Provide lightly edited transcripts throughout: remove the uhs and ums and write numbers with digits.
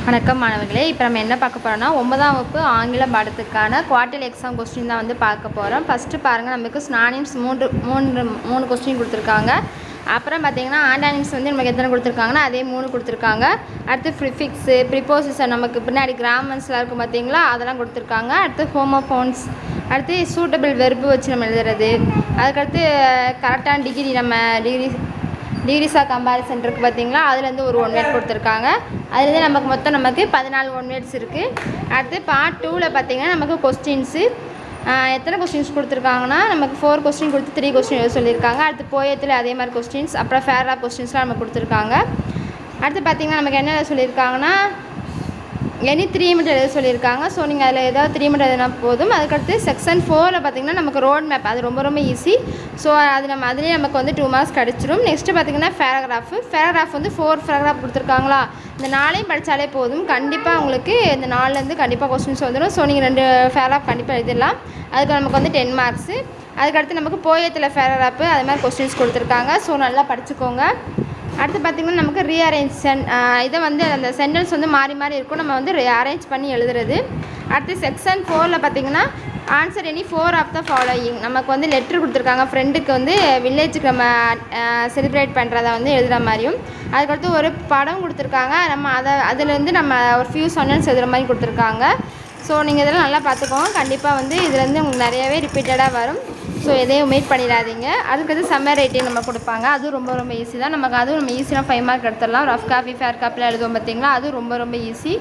வணக்கம் மாணவர்களே. இப்போ நம்ம என்ன பார்க்க போகிறோம்னா 9ஆம் வகுப்பு ஆங்கில பாடத்துக்கான குவார்ட்டர்லி எக்ஸாம் கொஸ்டின் தான் வந்து பார்க்க போகிறோம். ஃபஸ்ட்டு பாருங்கள், நமக்கு ஸ்னானிம்ஸ் மூணு கொஸ்டின் கொடுத்துருக்காங்க. அப்புறம் பார்த்திங்கன்னா ஆண்டானிம்ஸ் வந்து நமக்கு எத்தனை கொடுத்துருக்காங்கன்னா அதே 3 கொடுத்துருக்காங்க. அடுத்து ப்ரிஃபிக்ஸு ப்ரிப்போசிஷன் நமக்கு பின்னாடி கிராமர்ஸ்லாம் இருக்கும் பார்த்திங்களா, அதெல்லாம் கொடுத்துருக்காங்க. அடுத்து ஹோமோஃபோன்ஸ், அடுத்து சூட்டபிள் வெர்பு வச்சு நம்ம எழுதுறது, அதுக்கடுத்து கரெக்டான டிகிரிஸ் ஆஃப் கம்பேரிசன் இருக்குது பார்த்திங்களா, அதுலேருந்து ஒரு 1 வேர்ட் கொடுத்துருக்காங்க. அதுலேருந்து நமக்கு 14 1 வேர்ட்ஸ் இருக்குது. அடுத்து பார்ட் 2ல் பார்த்திங்கன்னா நமக்கு கொஸ்டின்ஸு எத்தனை கொஸ்டின்ஸ் கொடுத்துருக்காங்கன்னா நமக்கு 4 கொஸ்டின் கொடுத்து 3 கொஸ்டின் எழுத சொல்லியிருக்காங்க. அடுத்து போயத்தில் அதே மாதிரி கொஸ்டின்ஸ், அப்புறம் ஃபேராப் கொஸ்டின்ஸ்லாம் நமக்கு கொடுத்துருக்காங்க. அடுத்து பார்த்திங்கன்னா நமக்கு என்ன சொல்லியிருக்காங்கன்னா எனி 3 மட்டும் எழுத சொல்லியிருக்காங்க. ஸோ நீங்கள் அதில் ஏதாவது 3 மட்டும் எழுதினா போதும். அதுக்கடுத்து செக்ஷன் 4ல் பார்த்திங்கன்னா நமக்கு ரோட் மேப், அது ரொம்ப ஈஸி. ஸோ அது அதுலேயே நமக்கு வந்து 2 மார்க்ஸ் கிடச்சிரும். நெக்ஸ்ட்டு பார்த்திங்கன்னா பேராகிராஃப் வந்து 4 பேராகிராஃப் கொடுத்துருக்காங்களா, இந்த 4ஐயும் படித்தாலே போதும். கண்டிப்பாக உங்களுக்கு இந்த 4லேருந்து கண்டிப்பாக கொஸ்டின்ஸ் வந்துடும். ஸோ நீங்கள் 2 பேராகிராஃப் கண்டிப்பாக எழுதிடலாம். அதுக்கு நமக்கு வந்து 10 மார்க்ஸு. அதுக்கடுத்து நமக்கு போயத்தில் பேராகிராஃப் அது மாதிரி கொஸ்டின்ஸ் கொடுத்துருக்காங்க. ஸோ நல்லா படிச்சுக்கோங்க. அடுத்து பார்த்திங்கன்னா நமக்கு ரீஅரேஞ்ச் இதை வந்து அந்த சென்டென்ஸ் வந்து மாறி இருக்கும், நம்ம வந்து அரேஞ்ச் பண்ணி எழுதுறது. அடுத்து செக்ஷன் 4ல் பார்த்திங்கன்னா answer any 4 of the following, நமக்கு வந்து லெட்ரு கொடுத்துருக்காங்க. ஃப்ரெண்டுக்கு வந்து வில்லேஜுக்கு நம்ம செலிப்ரேட் பண்ணுறதை வந்து எழுதுகிற மாதிரியும், அதுக்கடுத்து ஒரு படம் கொடுத்துருக்காங்க. நம்ம அதுலேருந்து நம்ம ஒரு ஃபியூ சென்டென்ஸ் எழுதுகிற மாதிரி கொடுத்துருக்காங்க. ஸோ நீங்கள் இதெல்லாம் நல்லா பார்த்துக்கோங்க. கண்டிப்பாக வந்து இதுலேருந்து உங்களுக்கு நிறையவே ரிப்பீட்டடாக வரும். ஸோ எதையும் வெயிட் பண்ணிடாதீங்க. அதுக்கடுத்து சம்மர் ரைட்டிங் நம்ம கொடுப்பாங்க. அதுவும் ரொம்ப ஈஸி தான். நமக்கு அதுவும் நம்ம ஈஸியாக 5 மார்க் எடுத்துடலாம். ரஃப் காப்பி ஃபேர் காப்பியில் எழுதுவோம் பார்த்திங்களா, அதுவும் ரொம்ப ஈஸி.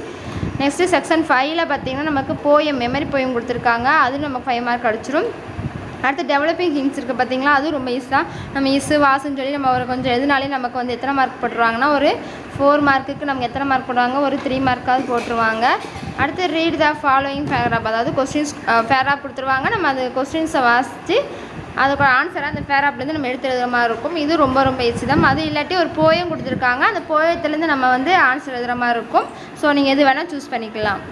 நெக்ஸ்ட்டு செக்ஷன் 5ல் பார்த்திங்கன்னா நமக்கு மெமரி போயம் கொடுத்துருக்காங்க. அதுவும் நமக்கு 5 மார்க் கிடச்சிரும். அடுத்து டெவலப்பிங் ஹிண்ட்ஸ் இருக்குது பார்த்திங்களா, அதுவும் ரொம்ப ஈஸி தான். நம்ம வாசுன்னு சொல்லி நம்ம ஒரு கொஞ்சம் எழுதினாலே நமக்கு வந்து எத்தனை மார்க் போட்டுருவாங்கன்னா ஒரு 4 மார்க்குக்கு நமக்கு எத்தனை மார்க் போடுவாங்க, ஒரு 3 மார்க்காவது போட்டுருவாங்க. அடுத்து ரீட் த ஃபாலோயிங் பேராகிராஃப், அதாவது கொஸ்டின்ஸ் பேராகிராஃப் கொடுத்துருவாங்க. நம்ம அது கொஸ்டின்ஸை வாசித்து அதுக்கு ஆன்சராக அந்த பேராகிராஃப்லேருந்து நம்ம எடுத்து எழுதுகிற மாதிரி இருக்கும். இது ரொம்ப ஈஸி தான். அது இல்லாட்டி ஒரு போயம் கொடுத்துருக்காங்க, அந்த போயத்துலேருந்து நம்ம வந்து ஆன்சர் எழுதுகிற மாதிரி இருக்கும். ஸோ நீங்கள் எது வேணால் சூஸ் பண்ணிக்கலாம்.